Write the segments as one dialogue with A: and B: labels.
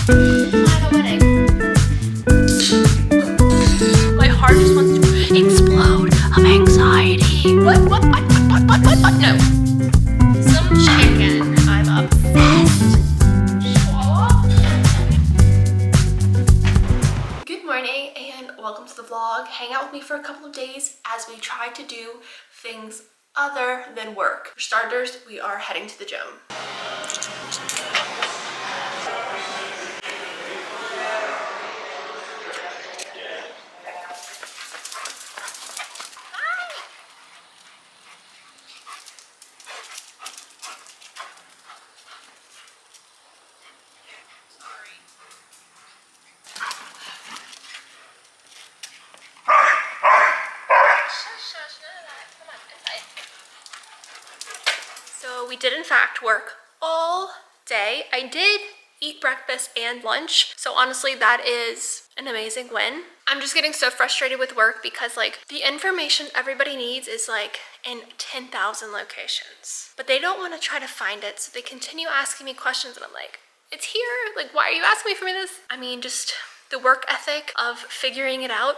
A: Plan a wedding. My heart just wants to explode of anxiety. What? No. Some chicken. I'm obsessed. Good morning and welcome to the vlog. Hang out with me for a couple of days as we try to do things other than work. For starters, we are heading to the gym. So we did in fact work all day. I did eat breakfast and lunch. So honestly, that is an amazing win. I'm just getting so frustrated with work because like the information everybody needs is like in 10,000 locations, but they don't want to try to find it. So they continue asking me questions and I'm like, it's here. Like, why are you asking me for this? I mean, just the work ethic of figuring it out,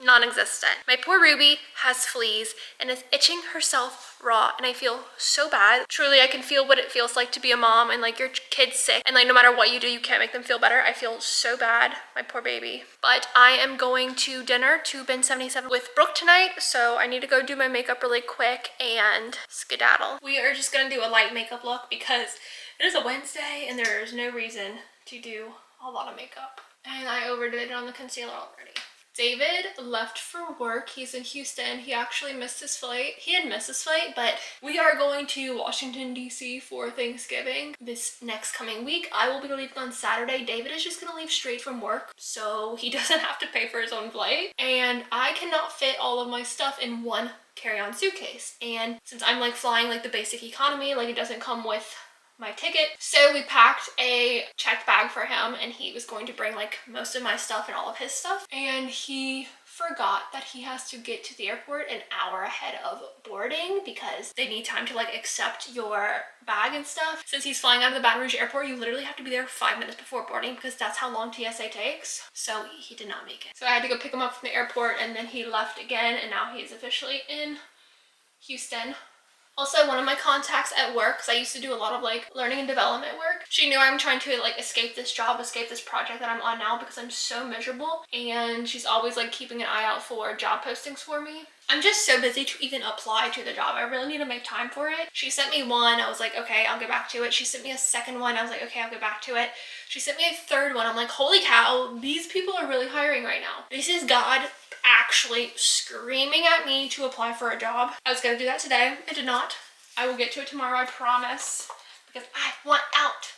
A: non-existent. My poor Ruby has fleas and is itching herself raw and I feel so bad. Truly, I can feel what it feels like to be a mom and like your kid's sick and like no matter what you do, you can't make them feel better. I feel so bad, my poor baby. But I am going to dinner to Bin 77 with Brooke tonight, so I need to go do my makeup really quick and skedaddle. We are just gonna do a light makeup look because it is a Wednesday and there is no reason to do a lot of makeup. And I overdid it on the concealer already. David left for work. He's in Houston. He actually missed his flight. He had missed his flight, but we are going to Washington, D.C. for Thanksgiving this next coming week. I will be leaving on Saturday. David is just gonna leave straight from work, so he doesn't have to pay for his own flight. And I cannot fit all of my stuff in one carry-on suitcase. And since I'm like flying like the basic economy, like it doesn't come with my ticket, so we packed a checked bag for him and he was going to bring like most of my stuff and all of his stuff, and he forgot that he has to get to the airport an hour ahead of boarding because they need time to like accept your bag and stuff. Since he's flying out of the Baton Rouge airport, you literally have to be there 5 minutes before boarding because that's how long TSA takes. So he did not make it, so I had to go pick him up from the airport and then he left again and now he is officially in Houston. Also, one of my contacts at work, because I used to do a lot of like learning and development work, she knew I'm trying to like escape this job, escape this project that I'm on now because I'm so miserable, and she's always like keeping an eye out for job postings for me. I'm just so busy to even apply to the job. I really need to make time for it. She sent me one. I was like, okay, I'll get back to it. She sent me a second one. I was like, okay, I'll get back to it. She sent me a third one. I'm like, holy cow, these people are really hiring right now. This is God actually screaming at me to apply for a job. I was gonna do that today. I did not. I will get to it tomorrow, I promise, because I want out.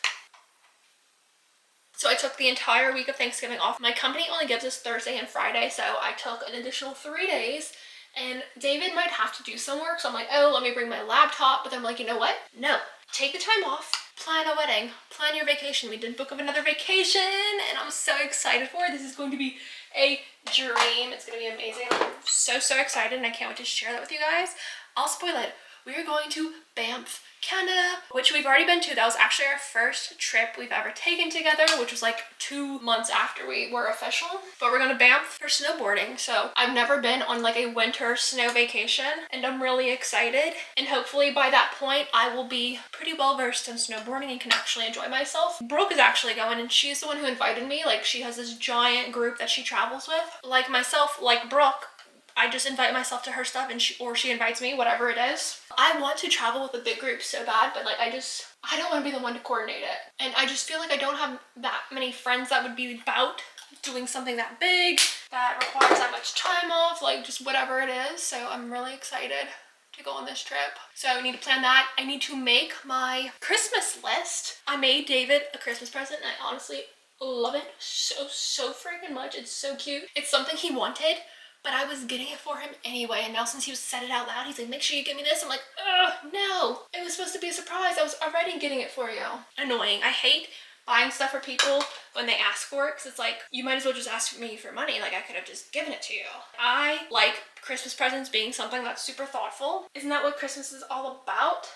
A: So I took the entire week of Thanksgiving off. My company only gives us Thursday and Friday, so I took an additional 3 days, and David might have to do some work, so I'm like, oh, let me bring my laptop, but I'm like, you know what? No, take the time off, plan a wedding, plan your vacation. We did book of another vacation, and I'm so excited for it. This is going to be a dream. It's going to be amazing. I'm so excited, and I can't wait to share that with you guys. I'll spoil it. We are going to Banff, Canada, which we've already been to. That was actually our first trip we've ever taken together, which was like 2 months after we were official. But we're going to Banff for snowboarding. So I've never been on like a winter snow vacation and I'm really excited. And hopefully by that point, I will be pretty well versed in snowboarding and can actually enjoy myself. Brooke is actually going and she's the one who invited me. Like she has this giant group that she travels with. Like myself, like Brooke, I just invite myself to her stuff and she invites me, whatever it is. I want to travel with a big group so bad, but like I don't want to be the one to coordinate it. And I just feel like I don't have that many friends that would be about doing something that big, that requires that much time off, like just whatever it is. So I'm really excited to go on this trip. So I need to plan that. I need to make my Christmas list. I made David a Christmas present and I honestly love it so freaking much. It's so cute. It's something he wanted, but I was getting it for him anyway, and now since he said it out loud, he's like, make sure you give me this. I'm like, ugh, no. It was supposed to be a surprise. I was already getting it for you. Annoying. I hate buying stuff for people when they ask for it, because it's like, you might as well just ask me for money. Like, I could have just given it to you. I like Christmas presents being something that's super thoughtful. Isn't that what Christmas is all about?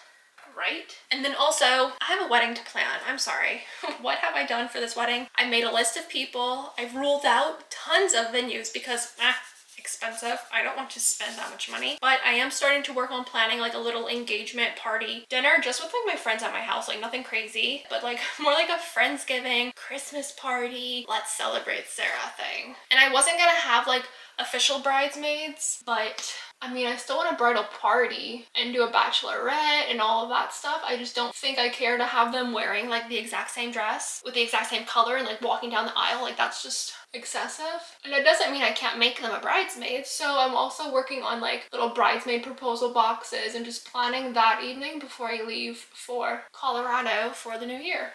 A: right? And then also, I have a wedding to plan. I'm sorry. What have I done for this wedding? I made a list of people. I've ruled out tons of venues because, expensive. I don't want to spend that much money, but I am starting to work on planning like a little engagement party dinner just with like my friends at my house, like nothing crazy, but like more like a Friendsgiving, Christmas party, let's celebrate Sarah thing. And I wasn't gonna have like official bridesmaids, but I mean, I still want a bridal party and do a bachelorette and all of that stuff. I just don't think I care to have them wearing like the exact same dress with the exact same color and like walking down the aisle. Like that's just excessive. And it doesn't mean I can't make them a bridesmaid. So I'm also working on like little bridesmaid proposal boxes and just planning that evening before I leave for Colorado for the new year.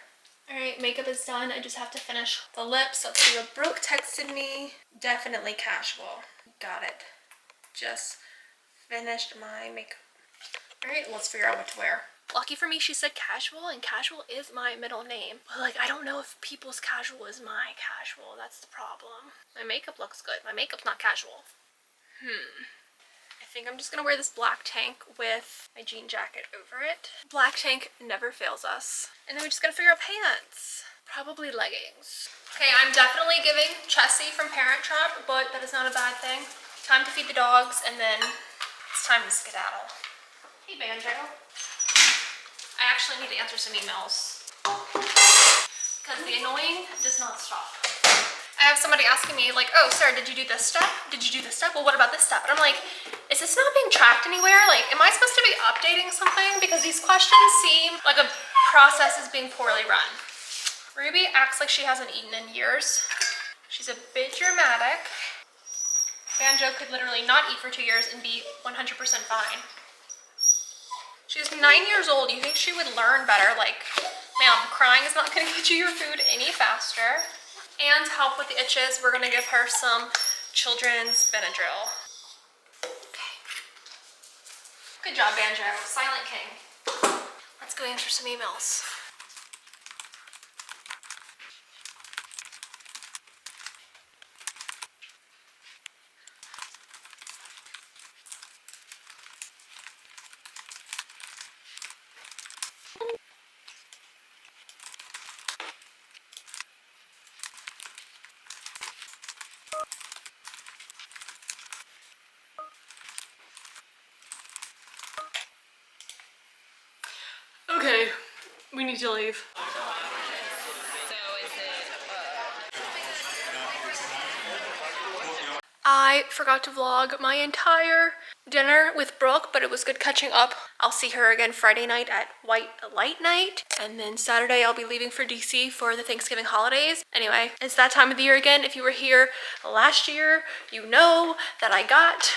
A: All right, makeup is done. I just have to finish the lips. Let's see what Brooke texted me. Definitely casual. Got it. Just finished my makeup. All right, let's figure out what to wear. Lucky for me, she said casual, and casual is my middle name. But like, I don't know if people's casual is my casual. That's the problem. My makeup looks good. My makeup's not casual. I think I'm just gonna wear this black tank with my jean jacket over it. Black tank never fails us. And then we just gotta figure out pants. Probably leggings. Okay, I'm definitely giving Chessie from Parent Trap, but that is not a bad thing. Time to feed the dogs, and then it's time to skedaddle. Hey, Banjo. I actually need to answer some emails because the annoying does not stop. I have somebody asking me like, oh, Sarah, did you do this step? Did you do this step? Well, what about this step? And I'm like, is this not being tracked anywhere? Like, am I supposed to be updating something? Because these questions seem like a process is being poorly run. Ruby acts like she hasn't eaten in years. She's a bit dramatic. Banjo could literally not eat for 2 years and be 100% fine. She's 9 years old. You think she would learn better? Like, ma'am, crying is not going to get you your food any faster. And to help with the itches, we're going to give her some children's Benadryl. Okay. Good job, Banjo. Silent King. Let's go answer some emails. Okay, we need to leave. I forgot to vlog my entire dinner with Brooke, but it was good catching up. I'll see her again Friday night at White Light Night, and then Saturday I'll be leaving for DC for the Thanksgiving holidays. Anyway, it's that time of the year again. If you were here last year, you know that I got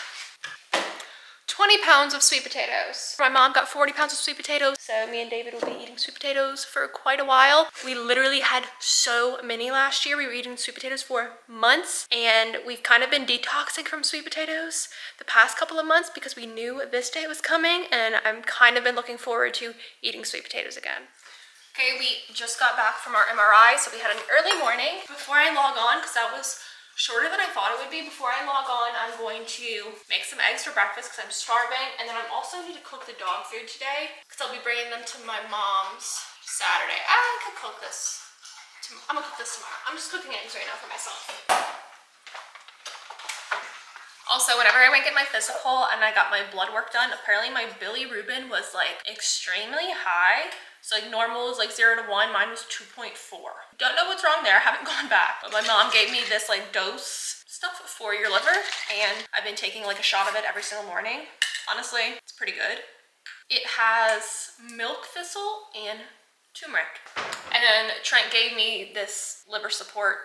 A: 20 pounds of sweet potatoes. My mom got 40 pounds of sweet potatoes, so me and David will be eating sweet potatoes for quite a while. We literally had so many last year. We were eating sweet potatoes for months, and we've kind of been detoxing from sweet potatoes the past couple of months because we knew this day was coming, and I'm kind of been looking forward to eating sweet potatoes again. Okay, we just got back from our MRI, so we had an early morning. Before I log on, because that was shorter than I thought it would be, before I log on, I'm going to make some eggs for breakfast because I'm starving, and then I also need to cook the dog food today because I'll be bringing them to my mom's Saturday. I could cook this. I'm gonna cook this tomorrow. I'm just cooking eggs right now for myself. Also, whenever I went get my physical and I got my blood work done, apparently my bilirubin was like extremely high. So like normal is like 0 to 1, mine was 2.4. Don't know what's wrong there, I haven't gone back. But my mom gave me this like dose stuff for your liver, and I've been taking like a shot of it every single morning. Honestly, it's pretty good. It has milk thistle and turmeric. And then Trent gave me this liver support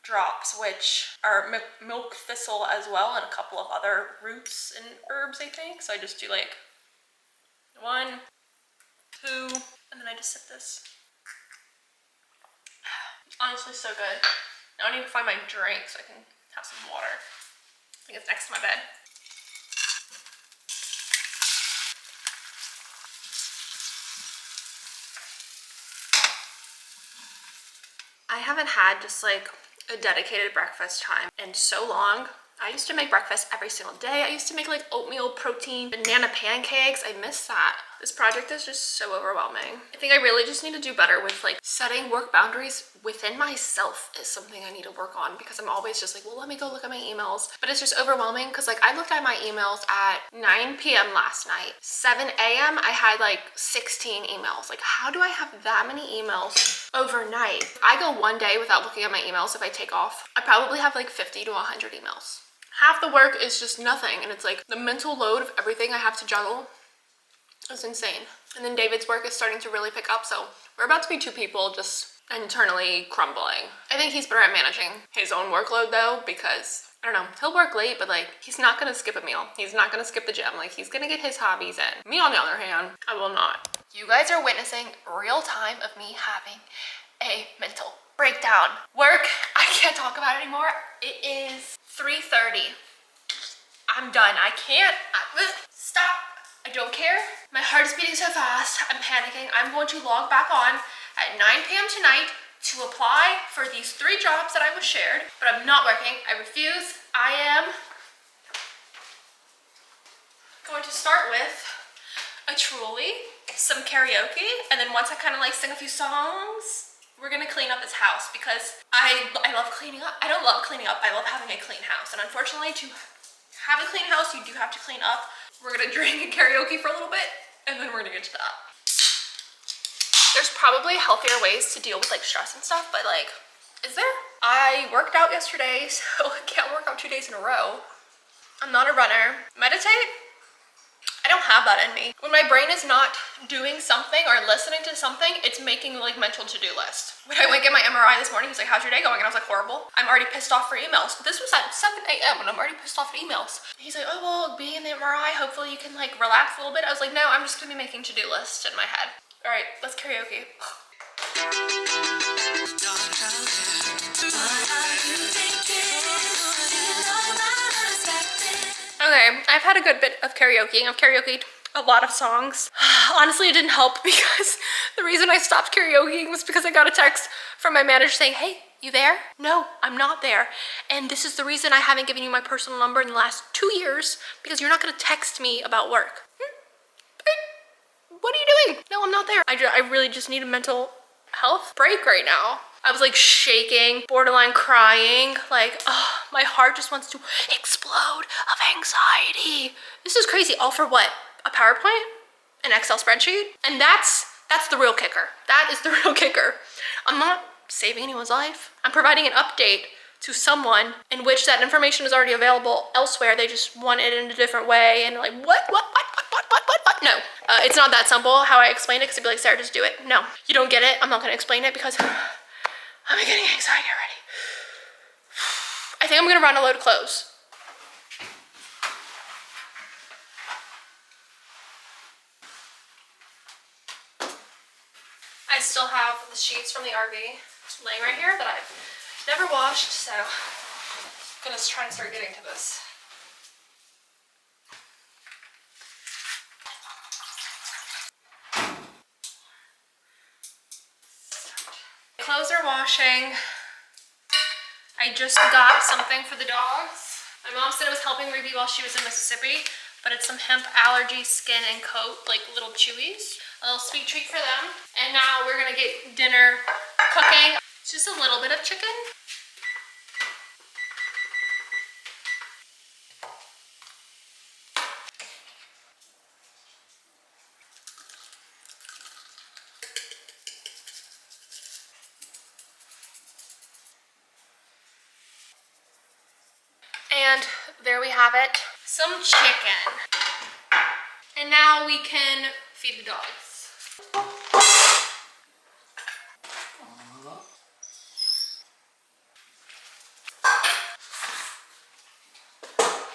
A: drops, which are milk thistle as well, and a couple of other roots and herbs, I think. So I just do like 1, 2, and then I just sip this. Honestly, so good. Now I need to find my drink so I can have some water. I think it's next to my bed. I haven't had just like a dedicated breakfast time in so long. I used to make breakfast every single day. I used to make like oatmeal, protein, banana pancakes. I miss that. This project is just so overwhelming. I think I really just need to do better with like setting work boundaries within myself is something I need to work on, because I'm always just like, well, let me go look at my emails. But it's just overwhelming because like I looked at my emails at 9 p.m. last night. 7 a.m. I had like 16 emails. Like, how do I have that many emails overnight? If I go one day without looking at my emails, if I take off, I probably have like 50 to 100 emails. Half the work is just nothing, and it's like the mental load of everything I have to juggle is insane. And then David's work is starting to really pick up, so we're about to be two people just internally crumbling. I think he's better at managing his own workload though, because I don't know, he'll work late, but like he's not gonna skip a meal. He's not gonna skip the gym. Like he's gonna get his hobbies in. Me on the other hand, I will not. You guys are witnessing real time of me having a mental breakdown. Work, I can't talk about it anymore. It is 3:30. I'm done. I can't. Stop. I don't care. My heart is beating so fast. I'm panicking. I'm going to log back on at 9 p.m. tonight to apply for these 3 jobs that I was shared, but I'm not working. I refuse. I am going to start with a trolley, some karaoke, and then once I kind of like sing a few songs, we're gonna clean up this house, because I love cleaning up. I don't love cleaning up. I love having a clean house, and unfortunately to have a clean house, you do have to clean up. We're gonna drink and karaoke for a little bit, and then we're gonna get to that. There's probably healthier ways to deal with like stress and stuff, but like, is there? I worked out yesterday, so I can't work out 2 days in a row. I'm not a runner. Meditate? I don't have that in me. When my brain is not doing something or listening to something, it's making like mental to-do list. When I went get my MRI this morning, he's like, how's your day going? And I was like, horrible. I'm already pissed off for emails. This was at 7 a.m. and I'm already pissed off at emails. He's like, oh, well, being in the MRI, hopefully you can like relax a little bit. I was like, no, I'm just gonna be making to-do lists in my head. All right, let's karaoke. Okay, I've had a good bit of karaoke. I've karaokeed a lot of songs. Honestly, it didn't help because the reason I stopped karaokeing was because I got a text from my manager saying, hey, you there? No, I'm not there. And this is the reason I haven't given you my personal number in the last 2 years, because you're not gonna text me about work. What are you doing? No, I'm not there. I really just need a mental health break right now. I was like shaking, borderline crying, like, oh, my heart just wants to explode of anxiety. This is crazy. All for what? A PowerPoint? An Excel spreadsheet? And that's the real kicker. That is the real kicker. I'm not saving anyone's life. I'm providing an update to someone in which that information is already available elsewhere. They just want it in a different way, and like, what? No, it's not that simple how I explain it, because it'd be like, Sarah, just do it. No, you don't get it. I'm not gonna explain it because I'm getting anxiety already. I think I'm gonna run a load of clothes. I still have the sheets from the RV laying right here that I've never washed, so I'm gonna try and start getting to this. Clothes are washing. I just got something for the dogs. My mom said it was helping Ruby while she was in Mississippi, but it's some hemp allergy skin and coat, like little chewies. A little sweet treat for them. And now we're gonna get dinner cooking. It's just a little bit of chicken. And there we have it, some chicken. And now we can feed the dogs.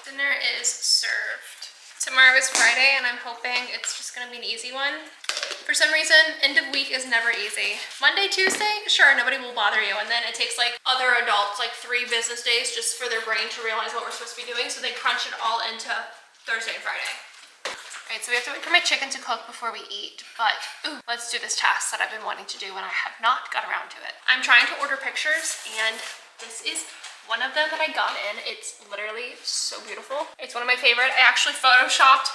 A: Dinner is served. Tomorrow is Friday, and I'm hoping it's just gonna be an easy one. For some reason, end of week is never easy. Monday, Tuesday, sure, nobody will bother you. And then it takes like other adults like 3 business days just for their brain to realize what we're supposed to be doing. So they crunch it all into Thursday and Friday. All right, so we have to wait for my chicken to cook before we eat. But ooh, let's do this task that I've been wanting to do and I have not got around to it. I'm trying to order pictures, and this is one of them that I got in. It's literally so beautiful. It's one of my favorite. I actually photoshopped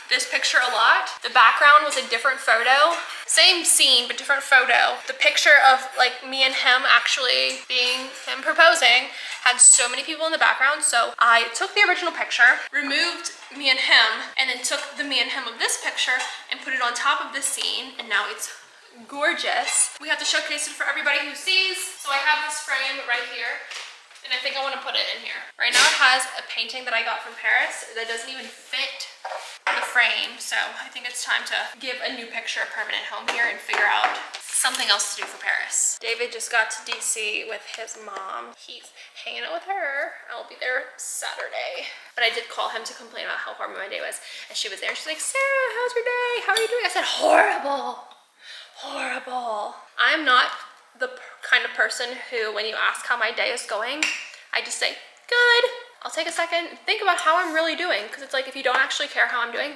A: this picture a lot. The background was a different photo. Same scene, but different photo. The picture of like me and him actually being him proposing had so many people in the background. So I took the original picture, removed me and him, and then took the me and him of this picture and put it on top of this scene. And now it's gorgeous. We have to showcase it for everybody who sees. So I have this frame right here. And I think I want to put it in here. Right now it has a painting that I got from Paris that doesn't even fit the frame. So I think it's time to give a new picture a permanent home here and figure out something else to do for Paris. David just got to DC with his mom. He's hanging out with her. I'll be there Saturday. But I did call him to complain about how horrible my day was. And she was there. She's like, Sarah, how's your day? How are you doing? I said, horrible. Horrible. I'm not the kind of person who, when you ask how my day is going, I just say, good. I'll take a second and think about how I'm really doing. Because it's like, if you don't actually care how I'm doing,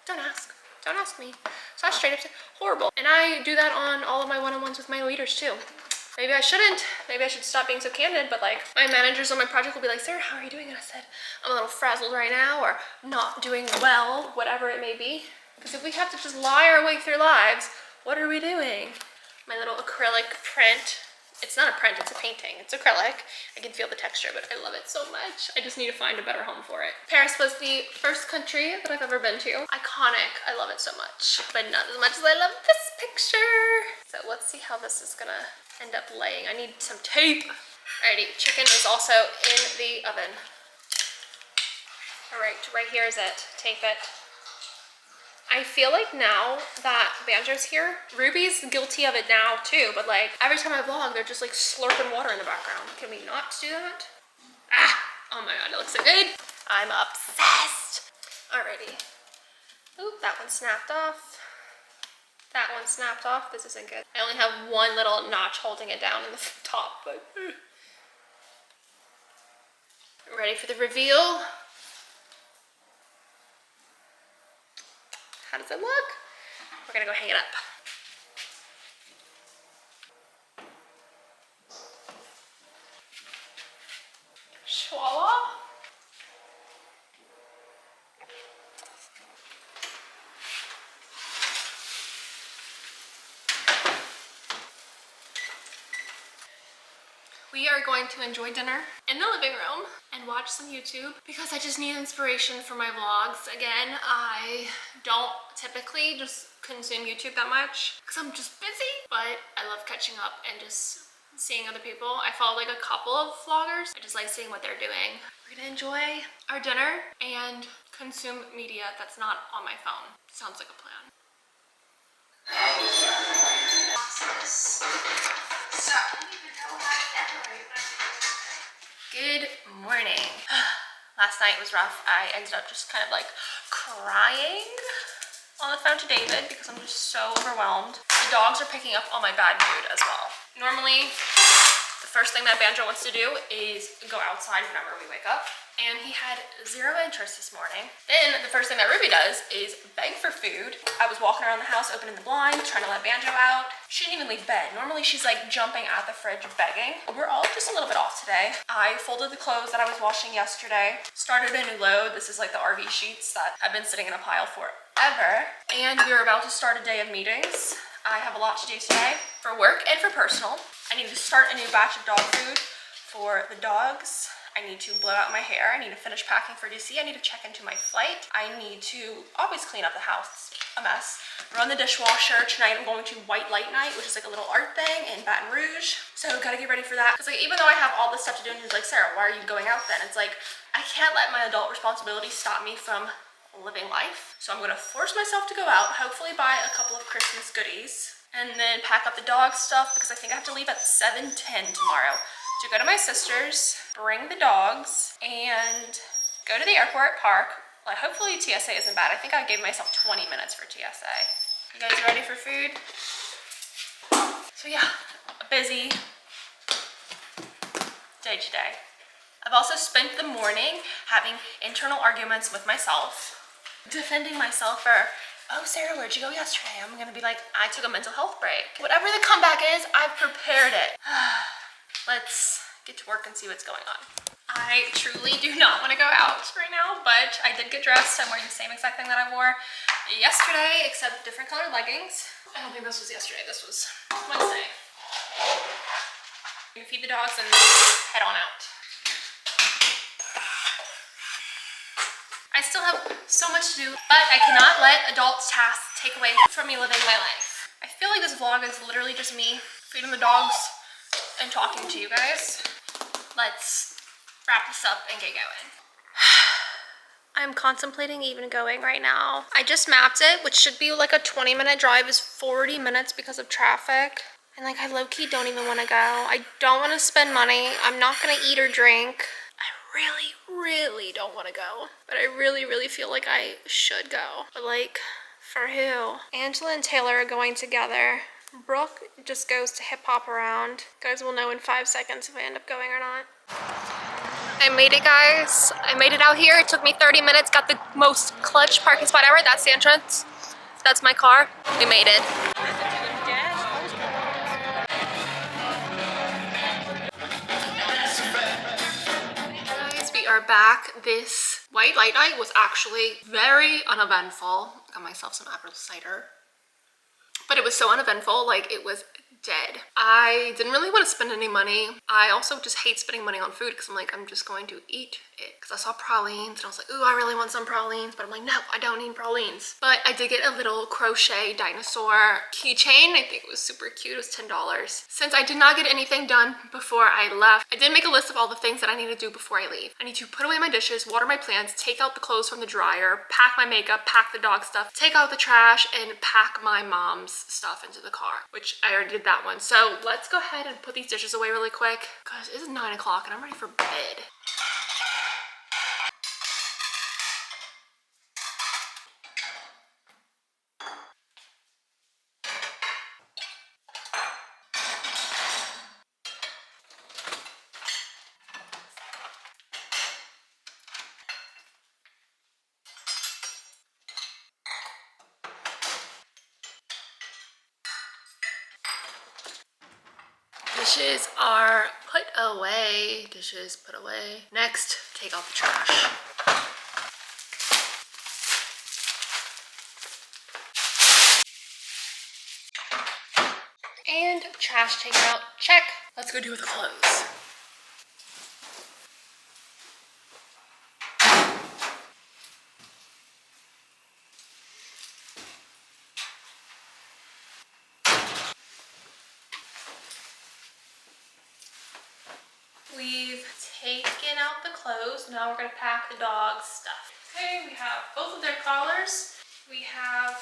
A: don't ask. Don't ask me. So I straight up say, horrible. And I do that on all of my one-on-ones with my leaders too. Maybe I shouldn't. Maybe I should stop being so candid, but like my managers on my project will be like, Sarah, how are you doing? And I said, I'm a little frazzled right now, or not doing well, whatever it may be. Because if we have to just lie our way through lives, what are we doing? My little acrylic print. It's not a print, it's a painting. It's acrylic. I can feel the texture, but I love it so much. I just need to find a better home for it. Paris was the first country that I've ever been to. Iconic. I love it so much, but not as much as I love this picture. So let's see how this is gonna end up laying. I need some tape. Alrighty, chicken is also in the oven. All right here is it. Tape it. I feel like now that Banjo's here, Ruby's guilty of it now too, but like every time I vlog, they're just like slurping water in the background. Can we not do that? Ah, oh my God, it looks so good. I'm obsessed. Alrighty. Oop, that one snapped off. That one snapped off. This isn't good. I only have one little notch holding it down in the top, but ready for the reveal. How does it look? We're gonna go hang it up. Voila. We are going to enjoy dinner in the living room and watch some YouTube because I just need inspiration for my vlogs. Again, I don't typically just consume YouTube that much because I'm just busy, but I love catching up and just seeing other people. I follow like a couple of vloggers. I just like seeing what they're doing. We're gonna enjoy our dinner and consume media that's not on my phone. Sounds like a plan. Good morning. Last night was rough. I ended up just kind of like crying on the phone to David because I'm just so overwhelmed. The dogs are picking up on my bad mood as well. Normally, the first thing that Banjo wants to do is go outside whenever we wake up. And he had zero interest this morning. Then the first thing that Ruby does is beg for food. I was walking around the house, opening the blind, trying to let Banjo out. She didn't even leave bed. Normally she's like jumping at the fridge begging. We're all just a little bit off today. I folded the clothes that I was washing yesterday, started a new load. This is like the RV sheets that have been sitting in a pile forever. And we're about to start a day of meetings. I have a lot to do today for work and for personal. I need to start a new batch of dog food for the dogs. I need to blow out my hair. I need to finish packing for DC. I need to check into my flight. I need to always clean up the house. A mess. Run the dishwasher. Tonight I'm going to White Light Night, which is like a little art thing in Baton Rouge. So gotta get ready for that. Because like even though I have all this stuff to do, and he's like, Sarah, why are you going out then? It's like, I can't let my adult responsibilities stop me from living life. So I'm gonna force myself to go out, hopefully buy a couple of Christmas goodies, and then pack up the dog stuff because I think I have to leave at 7:10 tomorrow to go to my sister's, bring the dogs, and go to the airport, park. Like, hopefully TSA isn't bad. I think I gave myself 20 minutes for TSA. You guys ready for food? So yeah, a busy day today. I've also spent the morning having internal arguments with myself, defending myself for, oh, Sarah, where'd you go yesterday? I'm gonna be like, I took a mental health break. Whatever the comeback is, I've prepared it. Let's get to work and see what's going on. I truly do not want to go out right now, but I did get dressed. I'm wearing the same exact thing that I wore yesterday, except different colored leggings. I don't think this was yesterday. This was Wednesday. I'm gonna feed the dogs and head on out. I still have so much to do, but I cannot let adult tasks take away from me living my life. I feel like this vlog is literally just me feeding the dogs and talking to you guys. Let's wrap this up and get going. I'm contemplating even going right now. I just mapped it, which should be like a 20-minute drive is 40 minutes because of traffic. And like I low-key don't even want to go. I don't want to spend money. I'm not going to eat or drink. I really don't want to go. But I really feel like I should go. But like, for who? Angela and Taylor are going together. Brooke just goes to hip hop around. You guys will know in 5 seconds if I end up going or not. I made it, guys. I made it out here. It took me 30 minutes. Got the most clutch parking spot ever. That's the entrance. That's my car. We made it. Guys, we are back. This white light night was actually very uneventful. Got myself some apple cider. But it was so uneventful, like it was dead. I didn't really want to spend any money. I also just hate spending money on food because I'm like, I'm just going to eat it. Because I saw pralines and I was like, ooh, I really want some pralines. But I'm like, no, I don't need pralines. But I did get a little crochet dinosaur keychain. I think it was super cute. It was $10. Since I did not get anything done before I left, I did make a list of all the things that I need to do before I leave. I need to put away my dishes, water my plants, take out the clothes from the dryer, pack my makeup, pack the dog stuff, take out the trash, and pack my mom's stuff into the car, which I already did that one. So let's go ahead and put these dishes away really quick because it's 9 o'clock and I'm ready for bed. Dishes are put away. Dishes put away. Next, take out the trash. And trash taken out. Check. Let's go do the clothes. We've taken out the clothes. Now we're gonna pack the dog's stuff. Okay, we have both of their collars. We have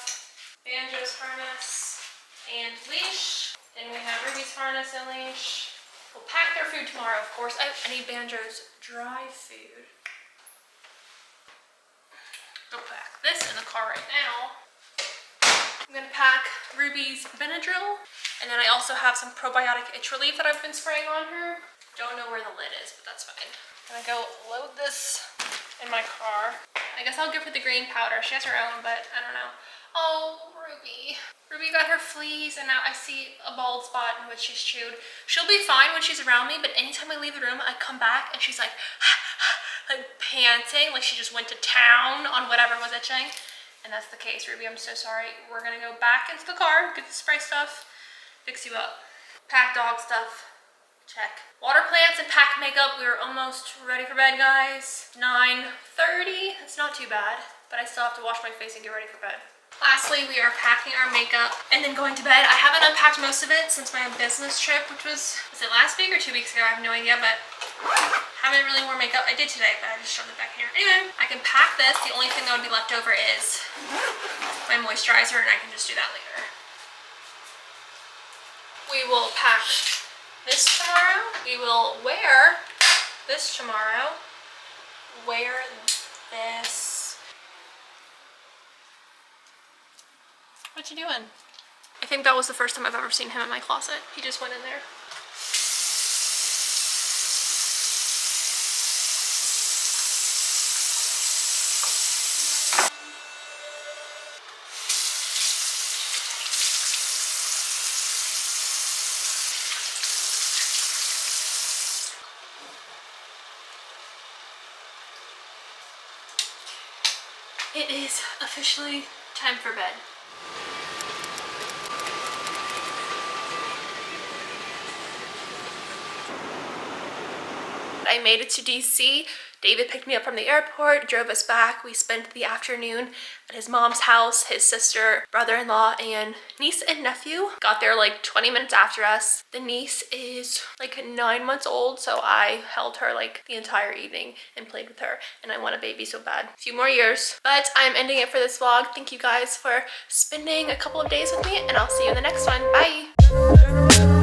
A: Banjo's harness and leash. Then we have Ruby's harness and leash. We'll pack their food tomorrow, of course. I need Banjo's dry food. We'll pack this in the car right now. I'm gonna pack Ruby's Benadryl. And then I also have some probiotic itch relief that I've been spraying on her. Don't know where the lid is, but that's fine. I'm gonna go load this in my car. I guess I'll give her the green powder. She has her own, but I don't know. Oh, Ruby. Ruby got her fleas and now I see a bald spot in which she's chewed. She'll be fine when she's around me, but anytime I leave the room, I come back and she's like, like panting, like she just went to town on whatever was itching. And that's the case, Ruby. I'm so sorry. We're gonna go back into the car, get the spray stuff, fix you up. Pack dog stuff. Check. Water plants and pack makeup. We're almost ready for bed, guys. 9:30. That's not too bad, but I still have to wash my face and get ready for bed. Lastly, we are packing our makeup and then going to bed. I haven't unpacked most of it since my business trip, which was it last week or 2 weeks ago? I have no idea, but haven't really worn makeup. I did today, but I just shoved it back here. Anyway, I can pack this. The only thing that would be left over is my moisturizer, and I can just do that later. We will pack this tomorrow. We will wear this tomorrow. Wear this. What you doing? I think that was the first time I've ever seen him in my closet. He just went in there. It is officially time for bed. I made it to DC. David picked me up from the airport, drove us back. We spent the afternoon at his mom's house. His sister, brother-in-law, and niece and nephew got there like 20 minutes after us. The niece is like 9 months old, so I held her like the entire evening and played with her, and I want a baby so bad. A few more years. But I'm ending it for this vlog. Thank you guys for spending a couple of days with me, and I'll see you in the next one. Bye!